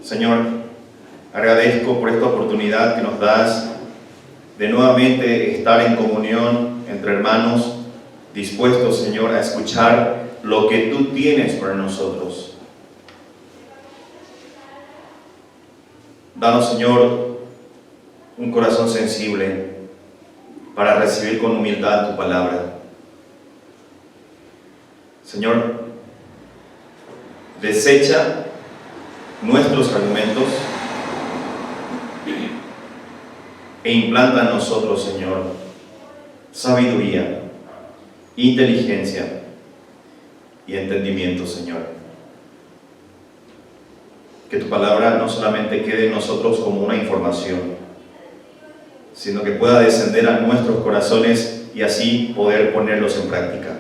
Señor, agradezco por esta oportunidad que nos das de nuevamente estar en comunión entre hermanos, dispuestos, Señor, a escuchar lo que tú tienes para nosotros. Danos, Señor, un corazón sensible para recibir con humildad tu palabra. Señor, desecha nuestros argumentos e implanta en nosotros, Señor, sabiduría, inteligencia y entendimiento, Señor. Que tu palabra no solamente quede en nosotros como una información, sino que pueda descender a nuestros corazones y así poder ponerlos en práctica.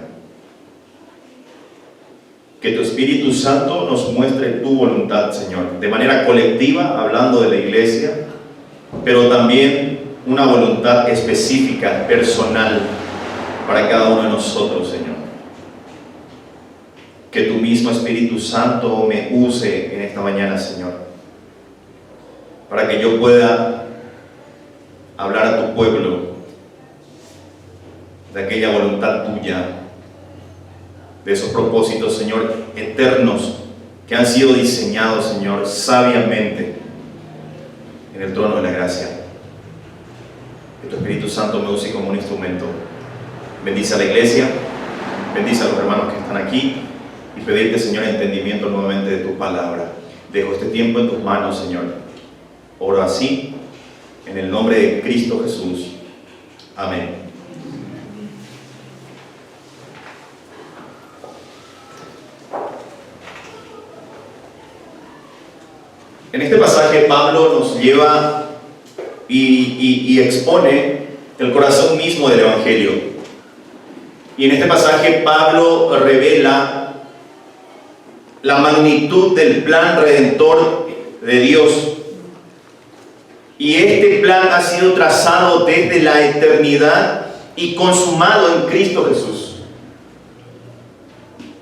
Que tu Espíritu Santo nos muestre tu voluntad, Señor, de manera colectiva, hablando de la iglesia, pero también una voluntad específica, personal, para cada uno de nosotros, Señor. Que tu mismo Espíritu Santo me use en esta mañana, Señor, para que yo pueda hablar a tu pueblo de aquella voluntad tuya, de esos propósitos, Señor, eternos, que han sido diseñados, Señor, sabiamente en el trono de la gracia. Que tu Espíritu Santo me use como un instrumento. Bendice a la iglesia, bendice a los hermanos que están aquí y pedirte, Señor, entendimiento nuevamente de tu palabra. Dejo este tiempo en tus manos, Señor. Oro así, en el nombre de Cristo Jesús. Amén. En este pasaje Pablo nos lleva y expone el corazón mismo del Evangelio. Y en este pasaje Pablo revela la magnitud del plan redentor de Dios. Y este plan ha sido trazado desde la eternidad y consumado en Cristo Jesús.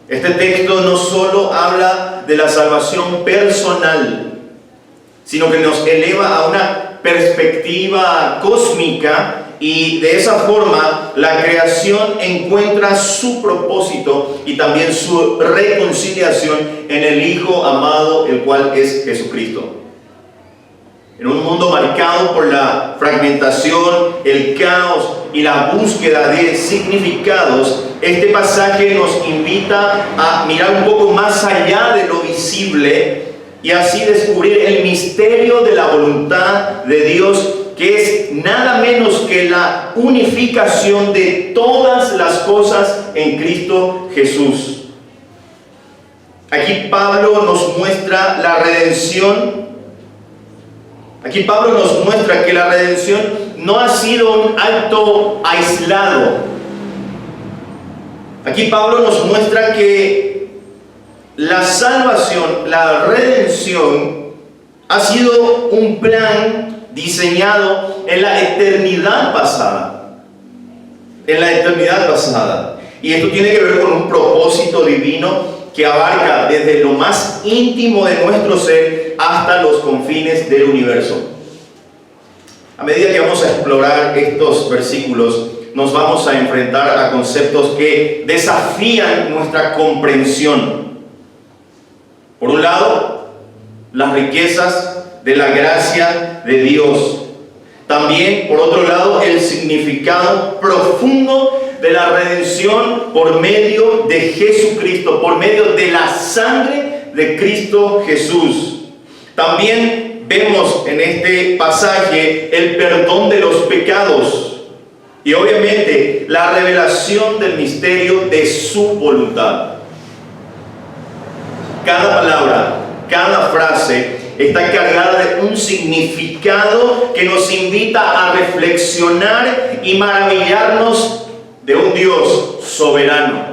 Este texto no solo habla de la salvación personal, sino que nos eleva a una perspectiva cósmica, y de esa forma la creación encuentra su propósito y también su reconciliación en el Hijo amado, el cual es Jesucristo. En un mundo marcado por la fragmentación, el caos y la búsqueda de significados, este pasaje nos invita a mirar un poco más allá de lo visible y así descubrir el misterio de la voluntad de Dios, que es nada menos que la unificación de todas las cosas en Cristo Jesús. Aquí Pablo nos muestra la redención. Aquí Pablo nos muestra que la redención no ha sido un acto aislado. Aquí Pablo nos muestra que la salvación, la redención, ha sido un plan diseñado en la eternidad pasada. En la eternidad pasada. Y esto tiene que ver con un propósito divino que abarca desde lo más íntimo de nuestro ser hasta los confines del universo. A medida que vamos a explorar estos versículos, nos vamos a enfrentar a conceptos que desafían nuestra comprensión. Por un lado, las riquezas de la gracia de Dios. También, por otro lado, el significado profundo de la redención por medio de Jesucristo, por medio de la sangre de Cristo Jesús. También vemos en este pasaje el perdón de los pecados y obviamente la revelación del misterio de su voluntad. Cada palabra, cada frase está cargada de un significado que nos invita a reflexionar y maravillarnos de un Dios soberano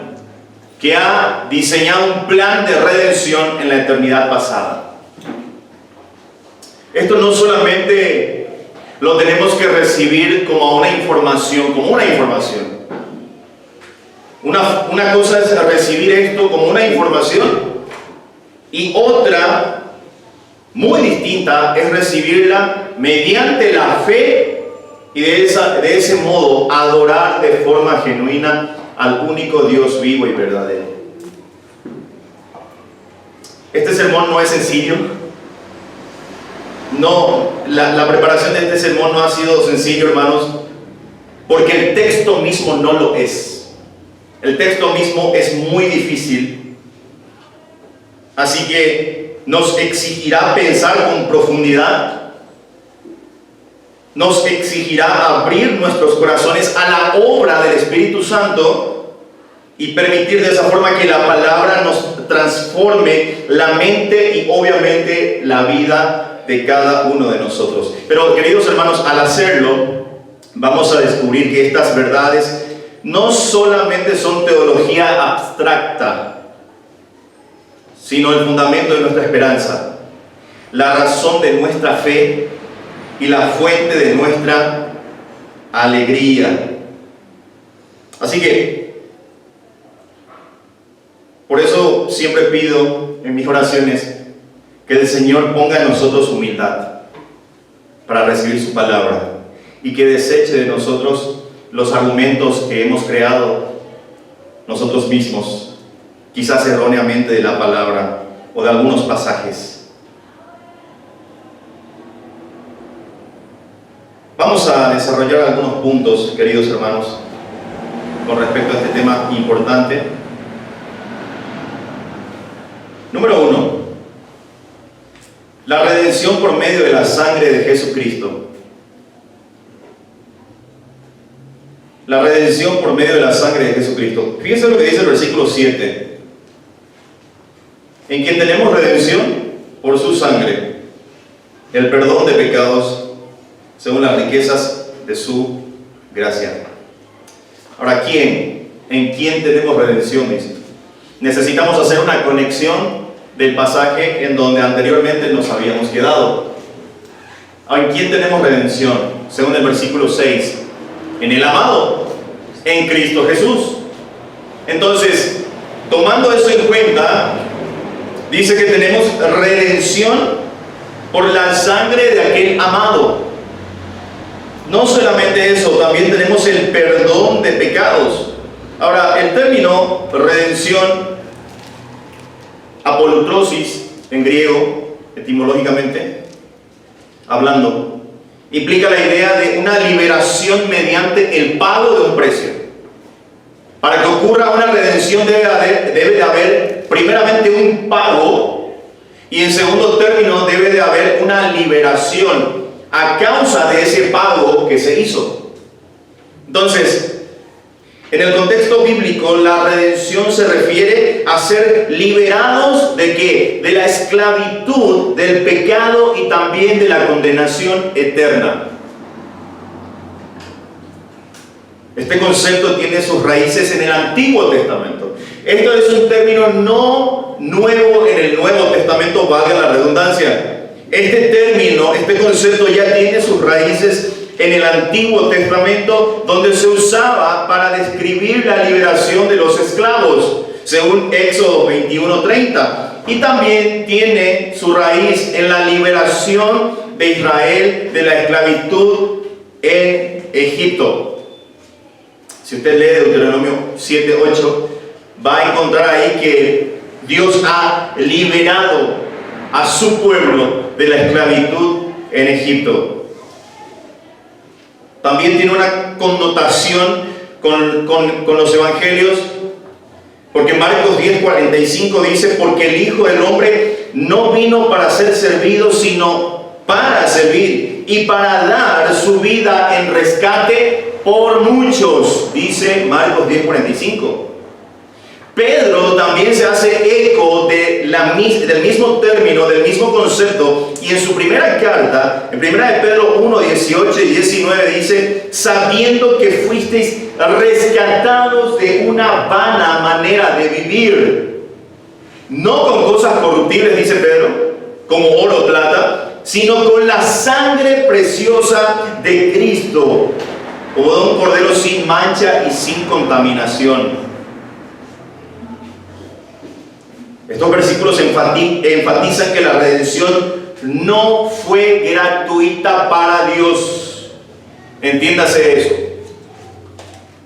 que ha diseñado un plan de redención en la eternidad pasada. Esto no solamente lo tenemos que recibir como una información, Una cosa es recibir esto como una información y otra muy distinta es recibirla mediante la fe y de ese modo adorar de forma genuina al único Dios vivo y verdadero. Este sermón no es sencillo. No, la preparación de este sermón no ha sido sencillo, hermanos, porque el texto mismo no lo es. El texto mismo es muy difícil. Así que nos exigirá pensar con profundidad. Nos exigirá abrir nuestros corazones a la obra del Espíritu Santo y permitir de esa forma que la palabra nos transforme la mente y obviamente la vida de cada uno de nosotros. Pero, queridos hermanos, al hacerlo, vamos a descubrir que estas verdades no solamente son teología abstracta, sino el fundamento de nuestra esperanza, la razón de nuestra fe y la fuente de nuestra alegría. Así que, por eso siempre pido en mis oraciones que el Señor ponga en nosotros humildad para recibir su palabra y que deseche de nosotros los argumentos que hemos creado nosotros mismos, quizás erróneamente, de la palabra o de algunos pasajes. Vamos a desarrollar algunos puntos, queridos hermanos, con respecto a este tema importante. Número 1. La redención por medio de la sangre de Jesucristo. La redención por medio de la sangre de Jesucristo. Fíjense lo que dice el versículo 7. En quien tenemos redención por su sangre, el perdón de pecados según las riquezas de su gracia. Ahora, ¿quién? ¿En quién tenemos redención? Dice. Necesitamos hacer una conexión del pasaje en donde anteriormente nos habíamos quedado. ¿En quién tenemos redención? Según el versículo 6. En el amado, en Cristo Jesús. Entonces, tomando eso en cuenta, dice que tenemos redención por la sangre de aquel amado. No solamente eso, también tenemos el perdón de pecados. Ahora, el término redención, apolutrosis en griego, etimológicamente hablando, implica la idea de una liberación mediante el pago de un precio. Para que ocurra una redención debe de haber primeramente un pago y en segundo término debe de haber una liberación a causa de ese pago que se hizo. Entonces, en el contexto bíblico, la redención se refiere a ser liberados ¿de qué? De la esclavitud, del pecado y también de la condenación eterna. Este concepto tiene sus raíces en el Antiguo Testamento. Esto es un término no nuevo en el Nuevo Testamento, valga la redundancia. Este término, este concepto ya tiene sus raíces en el Antiguo Testamento, donde se usaba para describir la liberación de los esclavos, según Éxodo 21:30. Y también tiene su raíz en la liberación de Israel de la esclavitud en Egipto. Si usted lee Deuteronomio 7:8, va a encontrar ahí que Dios ha liberado a su pueblo de la esclavitud en Egipto. También tiene una connotación con los evangelios, porque Marcos 10:45 dice: porque el Hijo del Hombre no vino para ser servido, sino para servir y para dar su vida en rescate por muchos, dice Marcos 10:45. Pedro también se hace eco del mismo término, del mismo concepto, y en su primera carta, en 1 Pedro 1:18 y 19 dice: sabiendo que fuisteis rescatados de una vana manera de vivir, no con cosas corruptibles, dice Pedro, como oro o plata, sino con la sangre preciosa de Cristo, como de un cordero sin mancha y sin contaminación. Estos versículos enfatizan que la redención no fue gratuita para Dios. Entiéndase eso.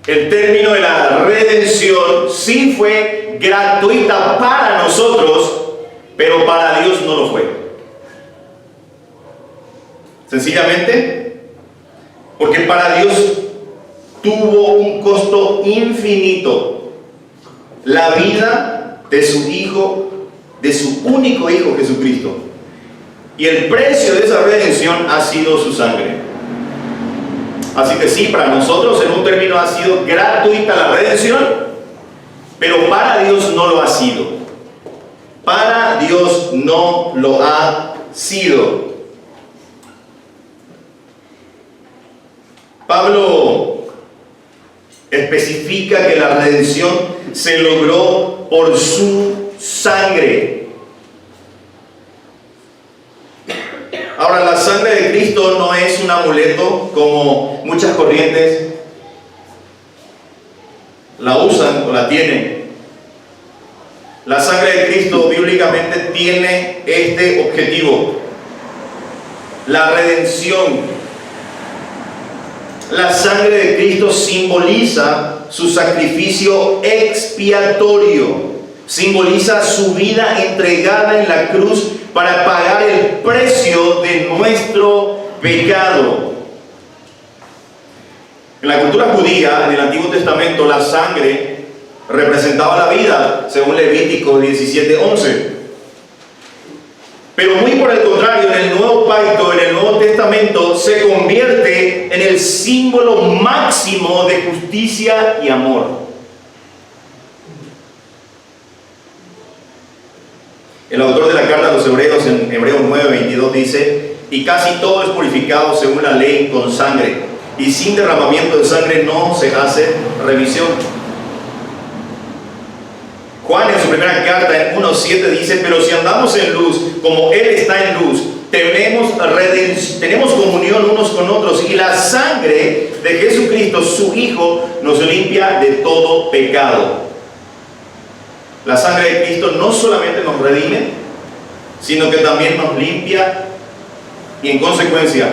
El término de la redención sí fue gratuita para nosotros, pero para Dios no lo fue. Sencillamente, porque para Dios tuvo un costo infinito la vida de su Hijo, de su único Hijo Jesucristo. Y el precio de esa redención ha sido su sangre. Así que sí, para nosotros en un término ha sido gratuita la redención, pero para Dios no lo ha sido. Para Dios no lo ha sido. Pablo especifica que la redención se logró por su sangre. Ahora, la sangre de Cristo no es un amuleto como muchas corrientes la usan o la tienen. La sangre de Cristo bíblicamente tiene este objetivo: la redención. La sangre de Cristo simboliza su sacrificio expiatorio, simboliza su vida entregada en la cruz para pagar el precio de nuestro pecado. En la cultura judía, en el Antiguo Testamento, la sangre representaba la vida, según Levítico 17:11. Pero muy por el contrario, en el Nuevo Pacto, en el Nuevo Testamento, se convierte en el símbolo máximo de justicia y amor. El autor de la carta a los Hebreos, en Hebreos 9:22, dice: y casi todo es purificado según la ley con sangre, y sin derramamiento de sangre no se hace remisión. Juan en su primera carta, en 1:7, dice: pero si andamos en luz, como Él está en luz, tenemos comunión unos con otros, y la sangre de Jesucristo, su Hijo, nos limpia de todo pecado. La sangre de Cristo no solamente nos redime, sino que también nos limpia y en consecuencia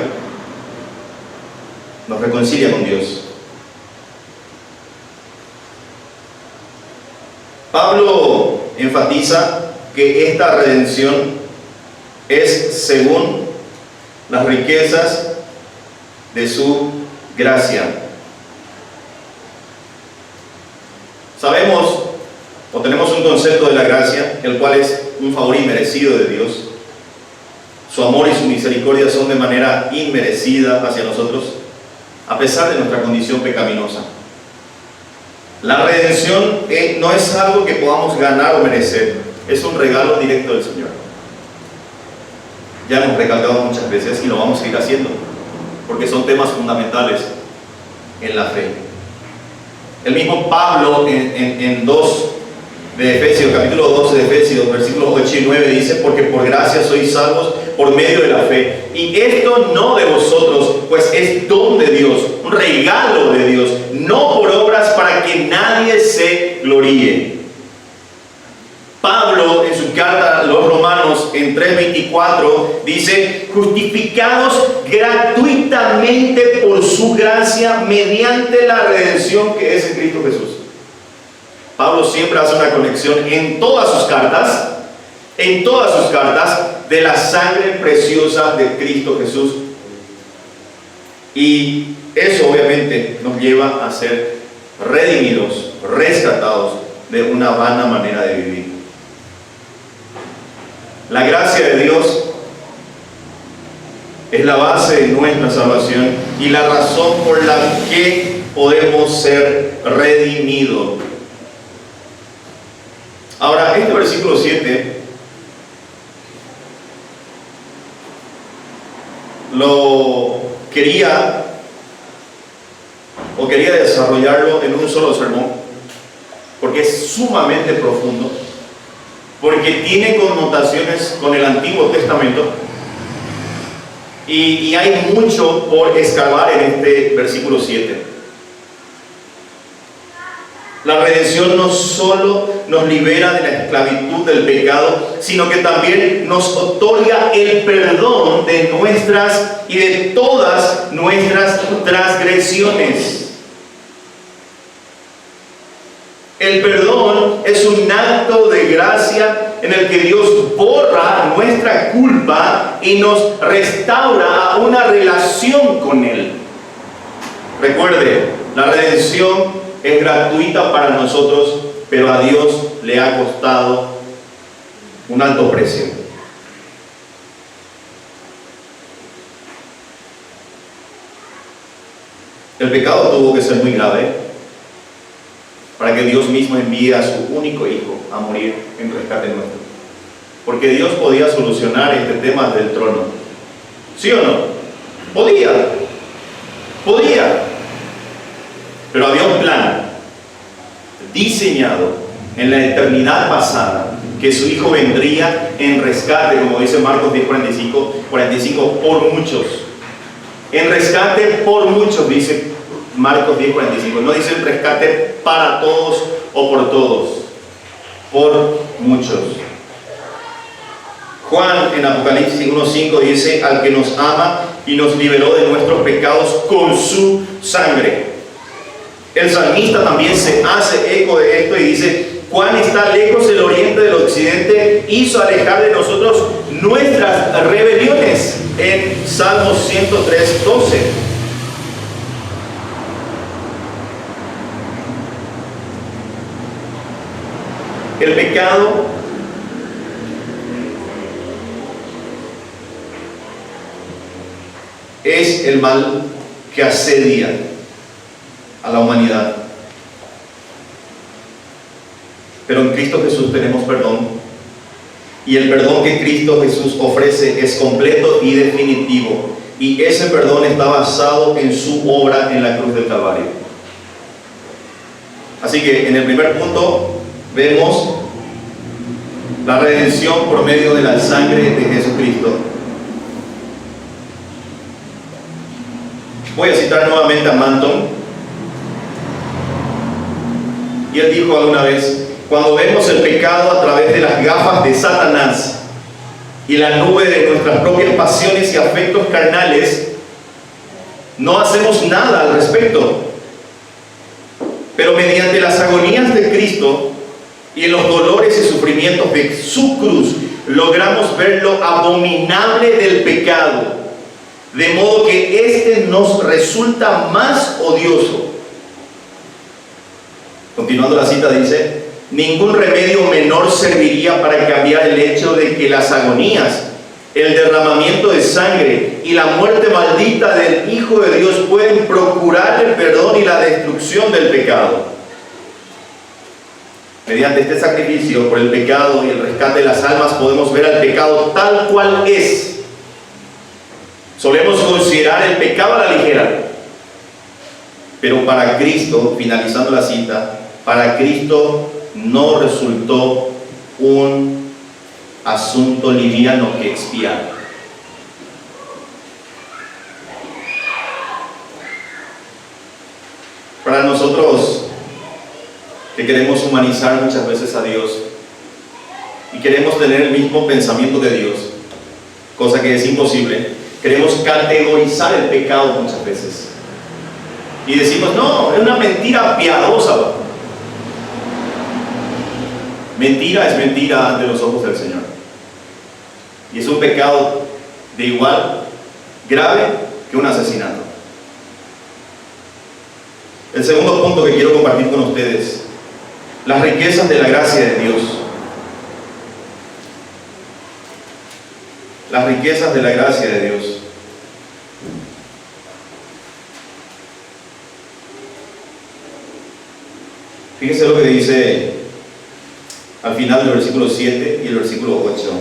nos reconcilia con Dios. Pablo enfatiza que esta redención es según las riquezas de su gracia. Sabemos o tenemos un concepto de la gracia, el cual es un favor inmerecido de Dios. Su amor y su misericordia son de manera inmerecida hacia nosotros, a pesar de nuestra condición pecaminosa. La redención no es algo que podamos ganar o merecer, es un regalo directo del Señor. Ya hemos recalcado muchas veces y lo vamos a seguir haciendo, porque son temas fundamentales en la fe. El mismo Pablo en 2 de Efesios, capítulo 12 de Efesios, versículos 8 y 9, dice: porque por gracia sois salvos por medio de la fe, y esto no de vosotros, pues es don de Dios, un regalo de Dios, no por obras para que nadie se gloríe. Pablo en su carta a los Romanos en 3:24 dice: justificados gratuitamente por su gracia mediante la redención que es en Cristo Jesús. Pablo siempre hace una conexión en todas sus cartas, de la sangre preciosa de Cristo Jesús. Y eso obviamente nos lleva a ser redimidos, rescatados de una vana manera de vivir. La gracia de Dios es la base de nuestra salvación y la razón por la que podemos ser redimidos. Ahora, este versículo 7 lo quería desarrollarlo en un solo sermón, porque es sumamente profundo, porque tiene connotaciones con el Antiguo Testamento y hay mucho por escarbar en este versículo 7. La redención no solo nos libera de la esclavitud del pecado, sino que también nos otorga el perdón de nuestras y de todas nuestras transgresiones. El perdón es un acto de gracia en el que Dios borra nuestra culpa y nos restaura a una relación con Él. Recuerde, la redención es gratuita para nosotros, pero a Dios le ha costado un alto precio. El pecado tuvo que ser muy grave para que Dios mismo envíe a su único Hijo a morir en rescate nuestro. Porque Dios podía solucionar este tema del trono. ¿Sí o no? Podía. Pero había un plan diseñado en la eternidad pasada, que su Hijo vendría en rescate, como dice Marcos 10:45, por muchos. En rescate por muchos, dice Marcos 10:45. No dice el rescate para todos o por todos, por muchos. Juan en Apocalipsis 1:5 dice: al que nos ama y nos liberó de nuestros pecados con su sangre. El salmista también se hace eco de esto y dice: cuán está lejos el oriente del occidente, hizo alejar de nosotros nuestras rebeliones, en Salmos 103:12. El pecado es el mal que asedia a la humanidad. Pero en Cristo Jesús tenemos perdón, y el perdón que Cristo Jesús ofrece es completo y definitivo, y ese perdón está basado en su obra en la cruz del Calvario. Así que en el primer punto vemos la redención por medio de la sangre de Jesucristo. Voy a citar nuevamente a Manton, y él dijo alguna vez: cuando vemos el pecado a través de las gafas de Satanás y la nube de nuestras propias pasiones y afectos carnales, no hacemos nada al respecto. Pero mediante las agonías de Cristo y en los dolores y sufrimientos de su cruz, logramos ver lo abominable del pecado, de modo que éste nos resulta más odioso. Continuando la cita dice: ningún remedio menor serviría para cambiar el hecho de que las agonías, el derramamiento de sangre y la muerte maldita del Hijo de Dios pueden procurar el perdón y la destrucción del pecado. Mediante este sacrificio por el pecado y el rescate de las almas podemos ver al pecado tal cual es. Solemos considerar el pecado a la ligera, pero para Cristo, finalizando la cita, para Cristo no resultó un asunto liviano que expiar. Para nosotros que queremos humanizar muchas veces a Dios y queremos tener el mismo pensamiento que Dios, cosa que es imposible, queremos categorizar el pecado muchas veces y decimos: no, es una mentira piadosa. Mentira es mentira ante los ojos del Señor, y es un pecado de igual grave que un asesinato. El segundo punto que quiero compartir con ustedes: las riquezas de la gracia de Dios. Las riquezas de la gracia de Dios. Fíjense lo que dice al final del versículo 7 y el versículo 8.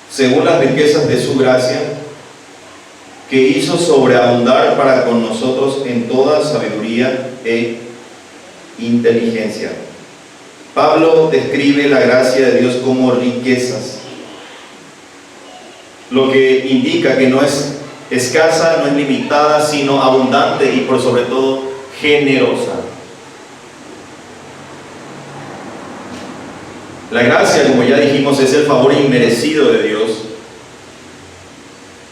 Según las riquezas de su gracia, que hizo sobreabundar para con nosotros en toda sabiduría e inteligencia. Pablo describe la gracia de Dios como riquezas, lo que indica que no es escasa, no es limitada, sino abundante y por sobre todo generosa. La gracia, como ya dijimos, es el favor inmerecido de Dios.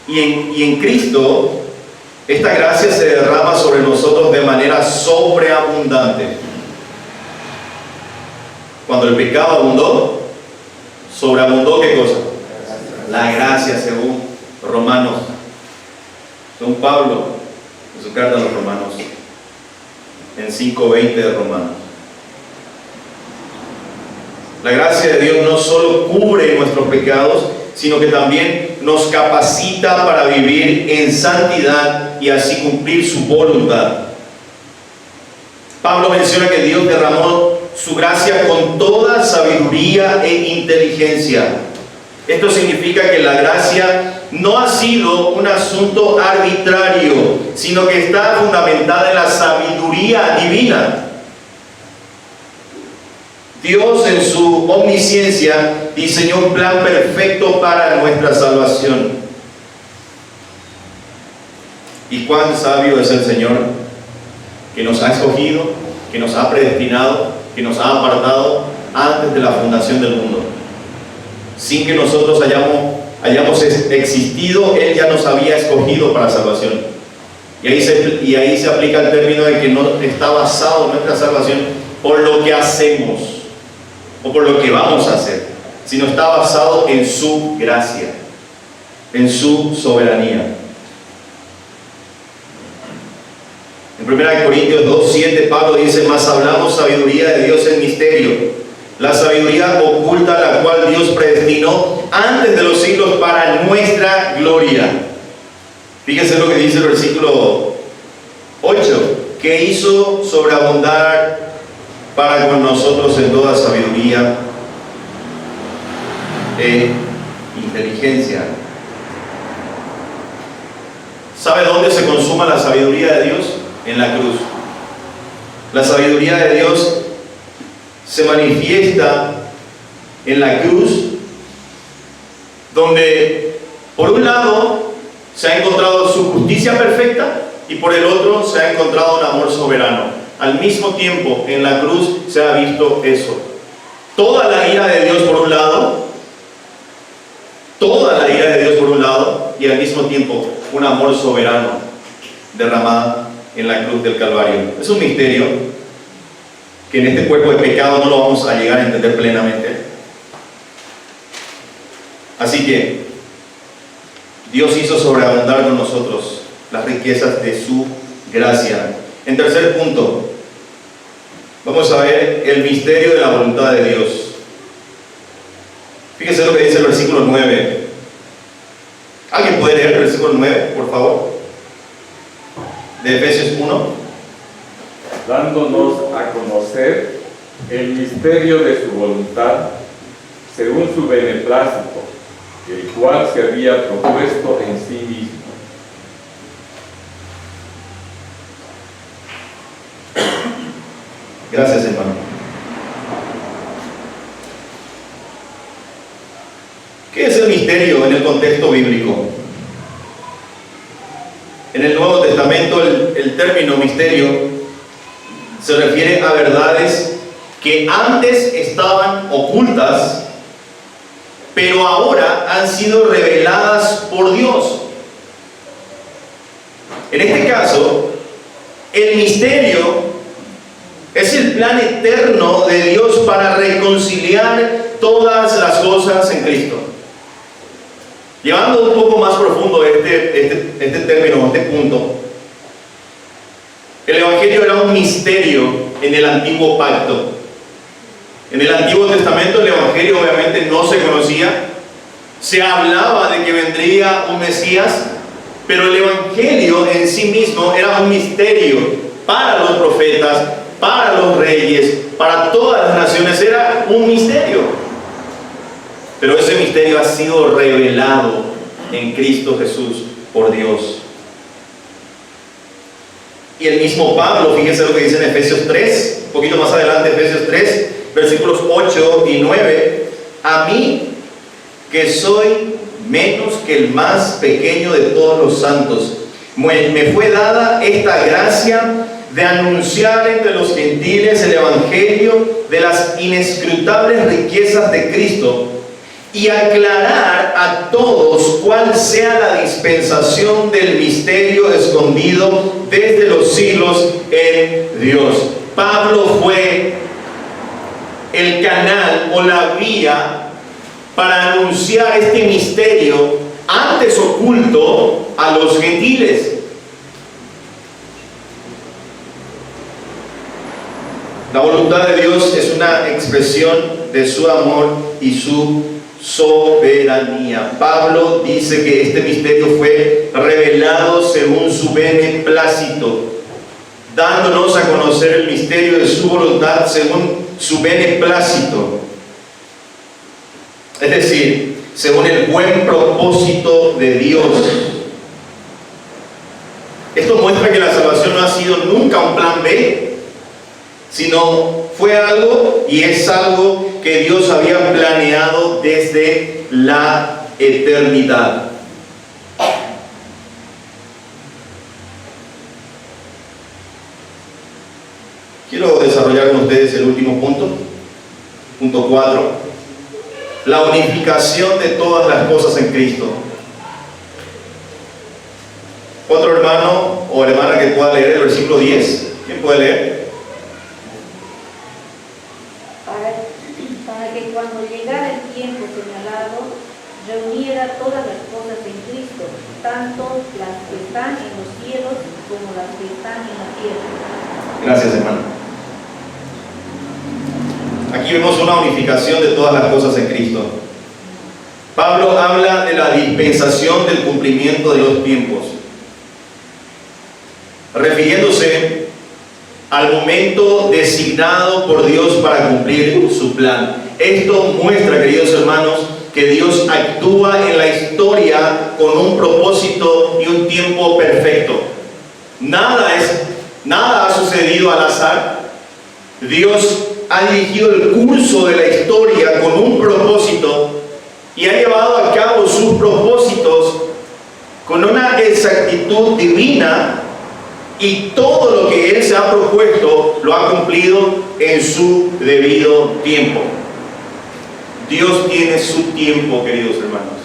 Y en Cristo, esta gracia se derrama sobre nosotros de manera sobreabundante. Cuando el pecado abundó, sobreabundó ¿qué cosa? La gracia, según Romanos. Según Pablo, en su carta a los Romanos, en 5:20 de Romanos. La gracia de Dios no solo cubre nuestros pecados, sino que también nos capacita para vivir en santidad y así cumplir su voluntad. Pablo menciona que Dios derramó su gracia con toda sabiduría e inteligencia. Esto significa que la gracia no ha sido un asunto arbitrario, sino que está fundamentada en la sabiduría divina. Dios en su omnisciencia diseñó un plan perfecto para nuestra salvación. ¿Y cuán sabio es el Señor? Que nos ha escogido, que nos ha predestinado, que nos ha apartado antes de la fundación del mundo. Sin que nosotros hayamos existido, Él ya nos había escogido para salvación. Y ahí se aplica el término de que no está basado en nuestra salvación por lo que hacemos o por lo que vamos a hacer, sino está basado en su gracia, en su soberanía. En 1 Corintios 2:7 Pablo dice: mas hablamos sabiduría de Dios en misterio, la sabiduría oculta la cual Dios predestinó antes de los siglos para nuestra gloria. Fíjense lo que dice el versículo 8, que hizo sobreabundar para con nosotros en toda sabiduría e inteligencia. ¿Sabe dónde se consuma la sabiduría de Dios? En la cruz. La sabiduría de Dios se manifiesta en la cruz, donde por un lado se ha encontrado su justicia perfecta y por el otro se ha encontrado un amor soberano. Al mismo tiempo, en la cruz se ha visto eso. Toda la ira de Dios por un lado, y al mismo tiempo un amor soberano derramado en la cruz del Calvario. Es un misterio que en este cuerpo de pecado no lo vamos a llegar a entender plenamente. Así que Dios hizo sobreabundar con nosotros las riquezas de su gracia. En tercer punto, vamos a ver el misterio de la voluntad de Dios. Fíjense lo que dice el versículo 9. ¿Alguien puede leer el versículo 9, por favor? De Efesios 1. Dándonos a conocer el misterio de su voluntad, según su beneplácito, el cual se había propuesto en sí mismo. Gracias, hermano. ¿Qué es el misterio en el contexto bíblico? En el Nuevo Testamento el término misterio se refiere a verdades que antes estaban ocultas, pero ahora han sido reveladas por Dios. En este caso, el misterio es el plan eterno de Dios para reconciliar todas las cosas en Cristo. Llevando un poco más profundo este término, este punto, el Evangelio era un misterio en el Antiguo Pacto. En el Antiguo Testamento el Evangelio obviamente no se conocía, se hablaba de que vendría un Mesías, pero el Evangelio en sí mismo era un misterio para los profetas, para los reyes, para todas las naciones, era un misterio. Pero ese misterio ha sido revelado en Cristo Jesús por Dios. Y el mismo Pablo, fíjense lo que dice en Efesios 3, un poquito más adelante, Efesios 3, versículos 8 y 9. A mí, que soy menos que el más pequeño de todos los santos, me fue dada esta gracia de anunciar entre los gentiles el Evangelio de las inescrutables riquezas de Cristo y aclarar a todos cuál sea la dispensación del misterio escondido desde los siglos en Dios. Pablo fue el canal o la vía para anunciar este misterio antes oculto a los gentiles. La voluntad de Dios es una expresión de su amor y su soberanía. Pablo dice que este misterio fue revelado según su beneplácito, dándonos a conocer el misterio de su voluntad según su beneplácito. Es decir, según el buen propósito de Dios. Esto muestra que la salvación no ha sido nunca un plan B, sino fue algo y es algo que Dios había planeado desde la eternidad. Quiero desarrollar con ustedes el último punto, punto 4, la unificación de todas las cosas en Cristo. Otro hermano o hermana que pueda leer el versículo 10. ¿Quién puede leer? Para que cuando llegara el tiempo señalado, reuniera todas las cosas en Cristo, tanto las que están en los cielos como las que están en la tierra. Gracias, hermano. Aquí vemos una unificación de todas las cosas en Cristo. Pablo habla de la dispensación del cumplimiento de los tiempos, refiriéndose al momento designado por Dios para cumplir su plan. Esto muestra, queridos hermanos, que Dios actúa en la historia con un propósito y un tiempo perfecto. Nada ha sucedido al azar. Dios ha dirigido el curso de la historia con un propósito y ha llevado a cabo sus propósitos con una exactitud divina, y todo lo que Él se ha propuesto lo ha cumplido en su debido tiempo. Dios tiene su tiempo, queridos hermanos.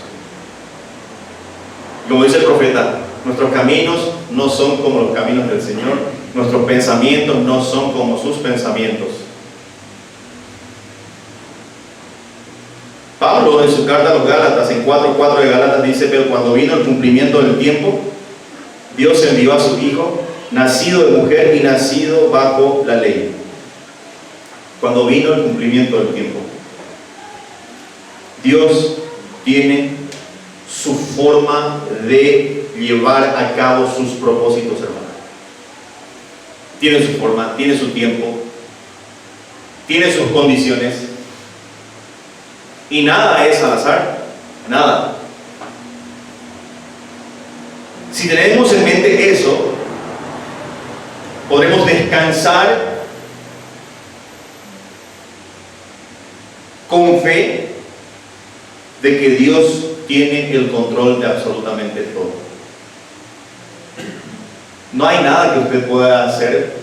Como dice el profeta, nuestros caminos no son como los caminos del Señor, nuestros pensamientos no son como sus pensamientos. Pablo en su carta a los Gálatas, en 4:4 de Gálatas, dice: pero cuando vino el cumplimiento del tiempo, Dios envió a su Hijo, nacido de mujer y nacido bajo la ley. Cuando vino el cumplimiento del tiempo, Dios tiene su forma de llevar a cabo sus propósitos, hermanos. Tiene su forma, tiene su tiempo, tiene sus condiciones, y nada es al azar, nada. Si tenemos en mente eso, podremos descansar con fe de que Dios tiene el control de absolutamente todo. No hay nada que usted pueda hacer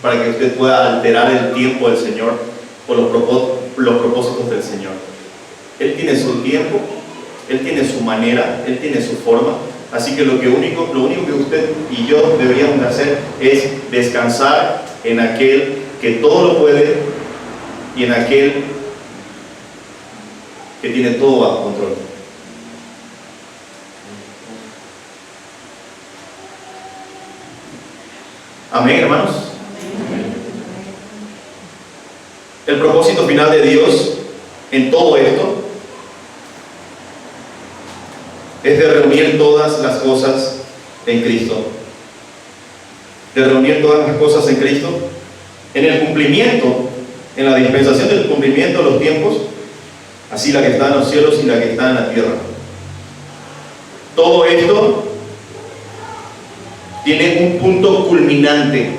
para que usted pueda alterar el tiempo del Señor o los propósitos del Señor. Él tiene su tiempo, Él tiene su manera, Él tiene su forma. Así que lo único que usted y yo deberíamos hacer es descansar en aquel que todo lo puede y en aquel que tiene todo bajo control. Amén, hermanos. El propósito final de Dios en todo esto es de reunir todas las cosas en Cristo. De reunir todas las cosas en Cristo, en el cumplimiento, en la dispensación del cumplimiento de los tiempos, así la que está en los cielos y la que está en la tierra. Todo esto tiene un punto culminante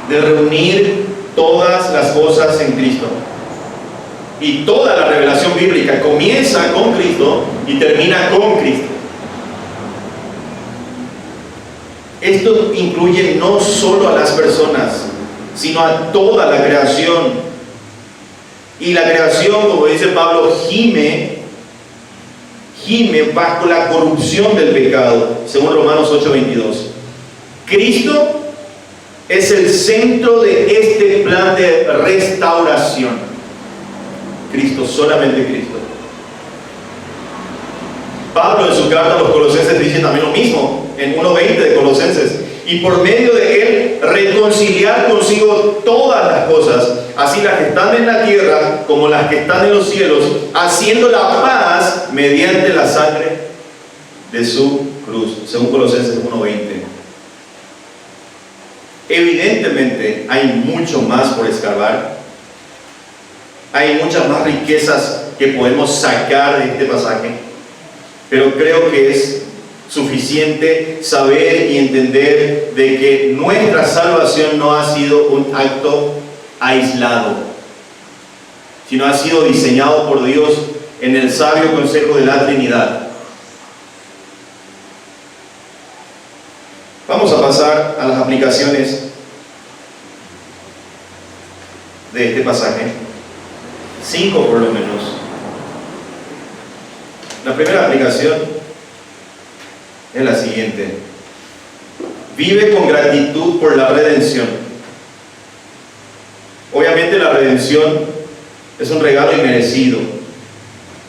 de reunir todas las cosas en Cristo. Y toda la revelación bíblica comienza con Cristo y termina con Cristo. Esto incluye no solo a las personas, sino a toda la creación. Y la creación, como dice Pablo, gime bajo la corrupción del pecado, según Romanos 8:22. Cristo es el centro de este plan de restauración. Cristo, solamente Cristo. Pablo en su carta a los Colosenses dice también lo mismo, en 1:20 de Colosenses: y por medio de él reconciliar consigo todas las cosas, así las que están en la tierra como las que están en los cielos, haciendo la paz mediante la sangre de su cruz, según Colosenses 1:20. Evidentemente hay mucho más por escarbar, hay muchas más riquezas que podemos sacar de este pasaje, pero creo que es suficiente saber y entender de que nuestra salvación no ha sido un acto aislado, sino ha sido diseñado por Dios en el sabio consejo de la Trinidad. Vamos a pasar a las aplicaciones de este pasaje, 5 por lo menos. La primera aplicación es la siguiente: vive con gratitud por la redención. Obviamente la redención es un regalo inmerecido,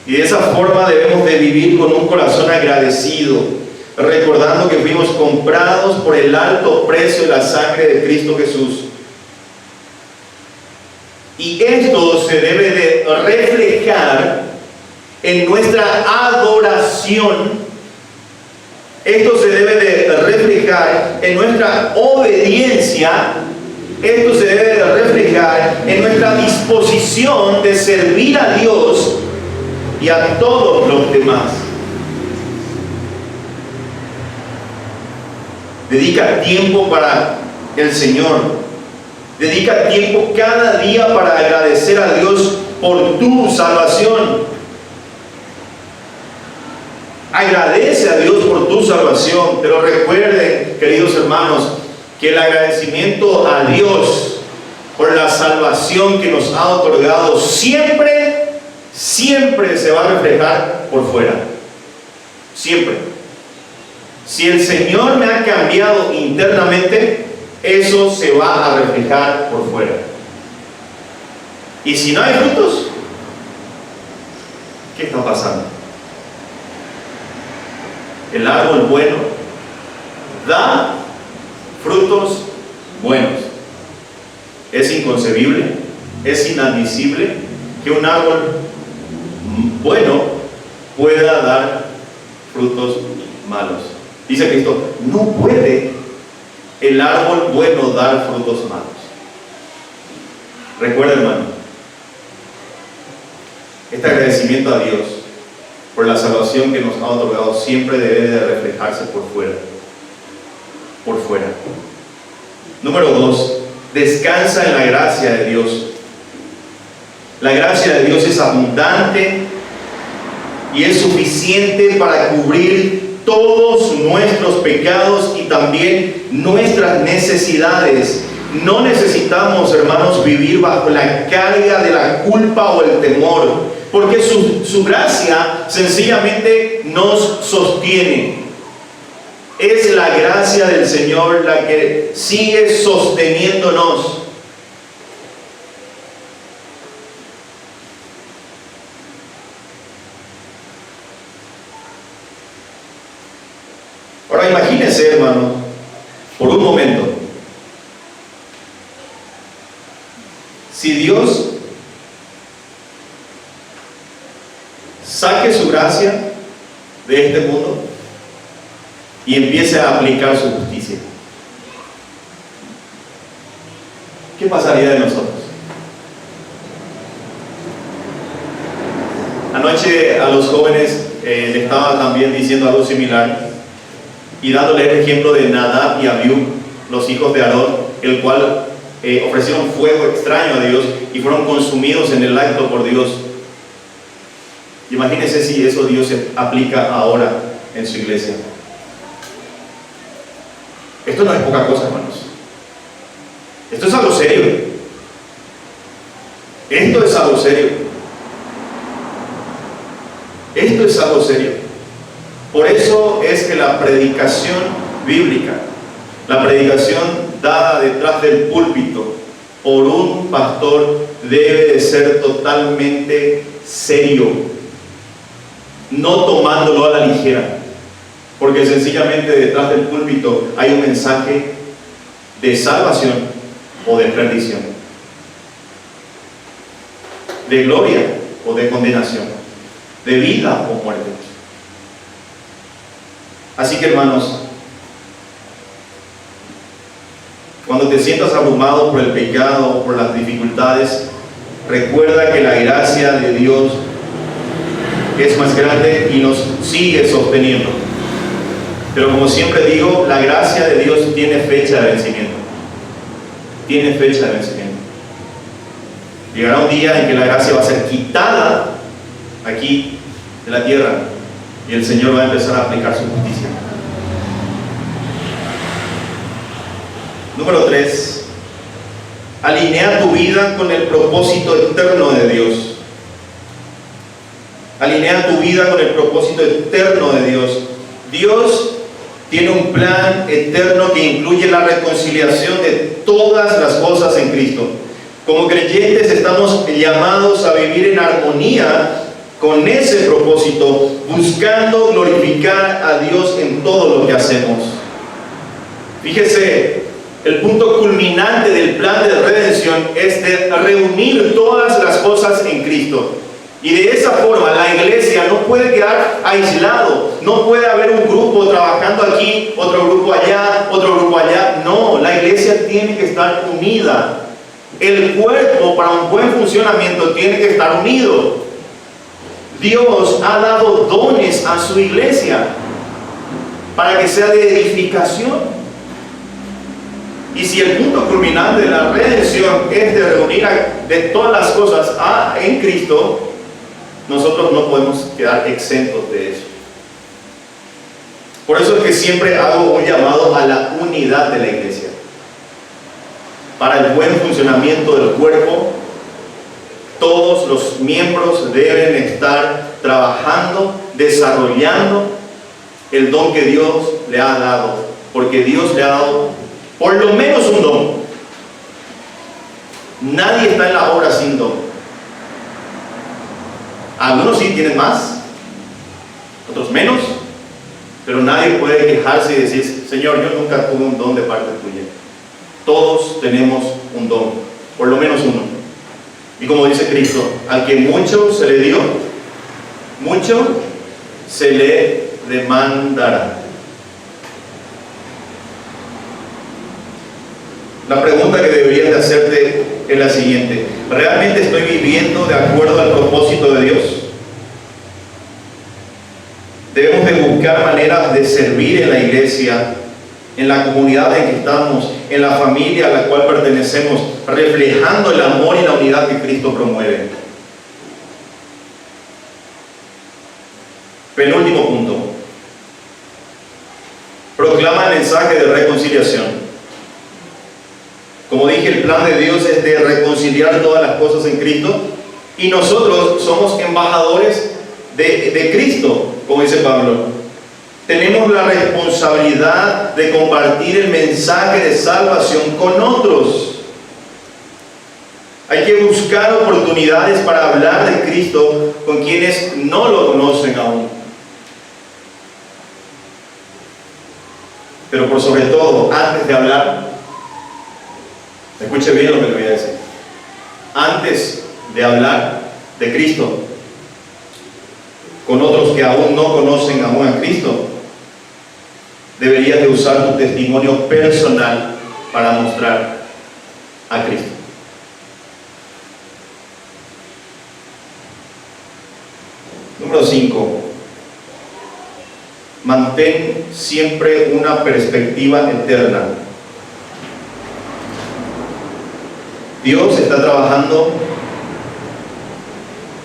y de esa forma debemos de vivir con un corazón agradecido, recordando que fuimos comprados por el alto precio de la sangre de Cristo Jesús. Y esto se debe de reflejar en nuestra adoración. Esto se debe de reflejar en nuestra obediencia. Esto se debe de reflejar en nuestra disposición de servir a Dios y a todos los demás. Dedica tiempo para el Señor. Dedica tiempo cada día para agradecer a Dios por tu salvación. Agradece a Dios por tu salvación, pero recuerden, queridos hermanos, que el agradecimiento a Dios por la salvación que nos ha otorgado siempre se va a reflejar por fuera. Siempre. Si el Señor me ha cambiado internamente, eso se va a reflejar por fuera. Y si no hay frutos, ¿qué está pasando? El árbol bueno da frutos buenos. Es inconcebible, es inadmisible que un árbol bueno pueda dar frutos malos. Dice Cristo: no puede el árbol bueno dar frutos malos. Recuerda, hermano, este agradecimiento a Dios por la salvación que nos ha otorgado siempre debe de reflejarse por fuera. Por fuera. Número 2, descansa en la gracia de Dios. La gracia de Dios es abundante y es suficiente para cubrir todos nuestros pecados y también nuestras necesidades. No necesitamos, hermanos, vivir bajo la carga de la culpa o el temor, porque su gracia sencillamente nos sostiene. Es la gracia del Señor la que sigue sosteniéndonos. Ahora imagínense, hermano, por un momento, si Dios saque su gracia de este mundo y empiece a aplicar su justicia, ¿qué pasaría de nosotros? Anoche a los jóvenes le estaba también diciendo algo similar y dándole el ejemplo de Nadab y Abiú, los hijos de Aarón, el cual ofrecieron fuego extraño a Dios y fueron consumidos en el acto por Dios. Imagínense si eso Dios se aplica ahora en su iglesia. Esto no es poca cosa, hermanos. Esto es algo serio. Esto es algo serio. Esto es algo serio. Por eso es que la predicación bíblica, la predicación dada detrás del púlpito por un pastor, debe de ser totalmente serio, no tomándolo a la ligera, porque sencillamente detrás del púlpito hay un mensaje de salvación o de perdición, de gloria o de condenación, de vida o muerte. Así que, hermanos, cuando te sientas abrumado por el pecado o por las dificultades, recuerda que la gracia de Dios es más grande y nos sigue sosteniendo. Pero como siempre digo, la gracia de Dios tiene fecha de vencimiento. Tiene fecha de vencimiento. Llegará un día en que la gracia va a ser quitada aquí de la tierra y el Señor va a empezar a aplicar su justicia. Número 3. Alinea tu vida con el propósito eterno de Dios. Alinea tu vida con el propósito eterno de Dios. Dios tiene un plan eterno que incluye la reconciliación de todas las cosas en Cristo. Como creyentes estamos llamados a vivir en armonía con ese propósito, buscando glorificar a Dios en todo lo que hacemos. Fíjese, el punto culminante del plan de redención es de reunir todas las cosas en Cristo. Y de esa forma la iglesia no puede quedar aislado, no puede haber un grupo trabajando aquí, otro grupo allá, otro grupo allá. No, la iglesia tiene que estar unida. El cuerpo, para un buen funcionamiento, tiene que estar unido. Dios ha dado dones a su iglesia para que sea de edificación. Y si el punto culminante de la redención es de reunir de todas las cosas en Cristo, nosotros no podemos quedar exentos de eso. Por eso es que siempre hago un llamado a la unidad de la iglesia. Para el buen funcionamiento del cuerpo, todos los miembros deben estar trabajando, desarrollando el don que Dios le ha dado, porque Dios le ha dado por lo menos un don. Nadie está en la obra sin don. Algunos sí tienen más, otros menos, pero nadie puede quejarse y decir: Señor, yo nunca tuve un don de parte tuya. Todos tenemos un don, por lo menos uno. Y como dice Cristo, al que mucho se le dio, mucho se le demandará. La pregunta que deberías de hacerte es la siguiente: ¿realmente estoy viviendo de acuerdo al propósito de Dios? Debemos de buscar maneras de servir en la iglesia, en la comunidad en que estamos, en la familia a la cual pertenecemos, reflejando el amor y la unidad que Cristo promueve. Penúltimo punto. Proclama el mensaje de reconciliación. Como dije, el plan de Dios es de reconciliar todas las cosas en Cristo, y nosotros somos embajadores de Cristo, como dice Pablo. Tenemos la responsabilidad de compartir el mensaje de salvación con otros. Hay que buscar oportunidades para hablar de Cristo con quienes no lo conocen aún. Pero por sobre todo, antes de hablar, escuche bien lo que le voy a decir. Antes de hablar de Cristo con otros que aún no conocen aún a Cristo, deberías de usar tu testimonio personal para mostrar a Cristo. Número 5. Mantén siempre una perspectiva eterna. Dios está trabajando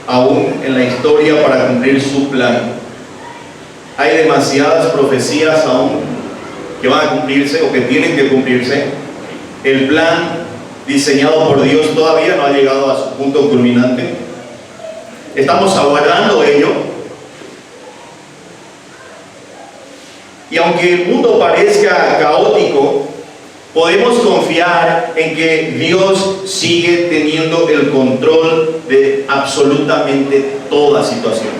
aún en la historia para cumplir su plan. Hay demasiadas profecías aún que van a cumplirse o que tienen que cumplirse. El plan diseñado por Dios todavía no ha llegado a su punto culminante. Estamos aguardando ello. Y aunque el mundo parezca caótico, podemos confiar en que Dios sigue teniendo el control de absolutamente toda situación,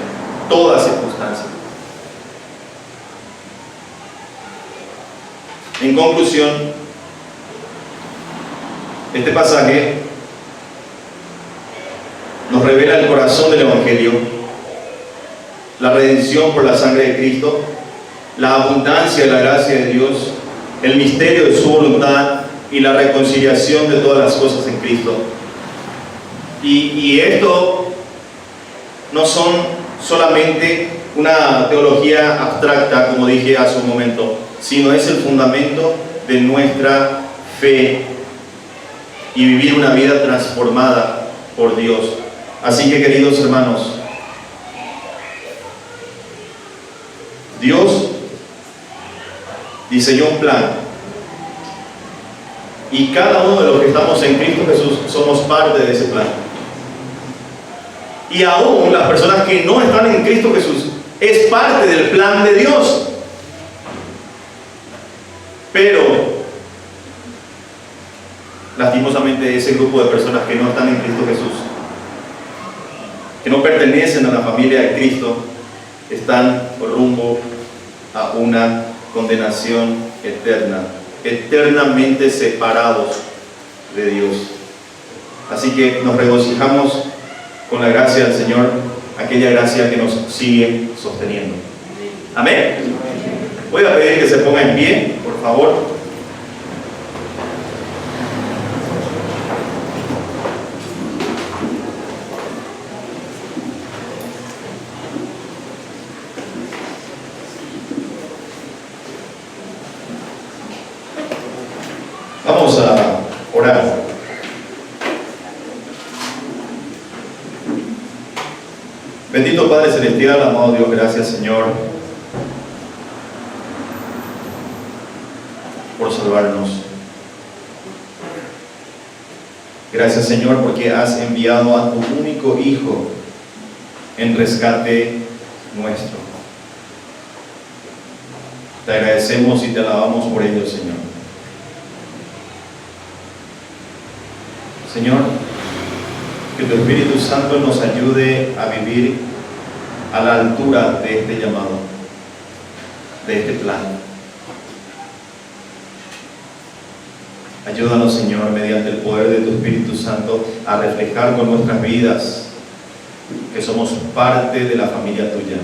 toda circunstancia. En conclusión, este pasaje nos revela el corazón del Evangelio, la redención por la sangre de Cristo, la abundancia de la gracia de Dios, el misterio de su voluntad y la reconciliación de todas las cosas en Cristo. Y esto no son solamente una teología abstracta, como dije hace un momento, sino es el fundamento de nuestra fe y vivir una vida transformada por Dios. Así que, queridos hermanos, Dios diseñó un plan y cada uno de los que estamos en Cristo Jesús somos parte de ese plan. Y aún las personas que no están en Cristo Jesús es parte del plan de Dios. Pero lastimosamente ese grupo de personas que no están en Cristo Jesús, que no pertenecen a la familia de Cristo, están rumbo a una condenación eterna, eternamente separados de Dios. Así que nos regocijamos con la gracia del Señor, aquella gracia que nos sigue sosteniendo. Amén. Voy a pedir que se ponga en pie, por favor. Vamos a orar. Bendito Padre Celestial, amado Dios, gracias Señor por salvarnos. Gracias Señor porque has enviado a tu único Hijo en rescate nuestro. Te agradecemos y te alabamos por ello, Señor. Señor, que tu Espíritu Santo nos ayude a vivir a la altura de este llamado, de este plan. Ayúdanos, Señor, mediante el poder de tu Espíritu Santo, a reflejar con nuestras vidas que somos parte de la familia tuya.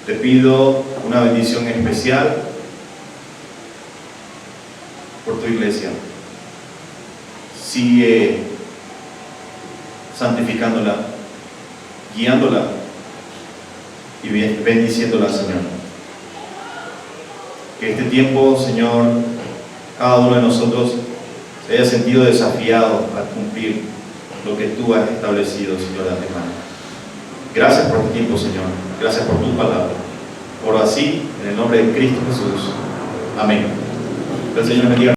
Te pido una bendición especial por tu iglesia. Sigue santificándola, guiándola y bendiciéndola, Señor. Que este tiempo, Señor, cada uno de nosotros se haya sentido desafiado a cumplir lo que tú has establecido, Señor, de antemano. Gracias por tu tiempo, Señor. Gracias por tu palabra. Oro así, en el nombre de Cristo Jesús. Amén. Que el Señor bendiga.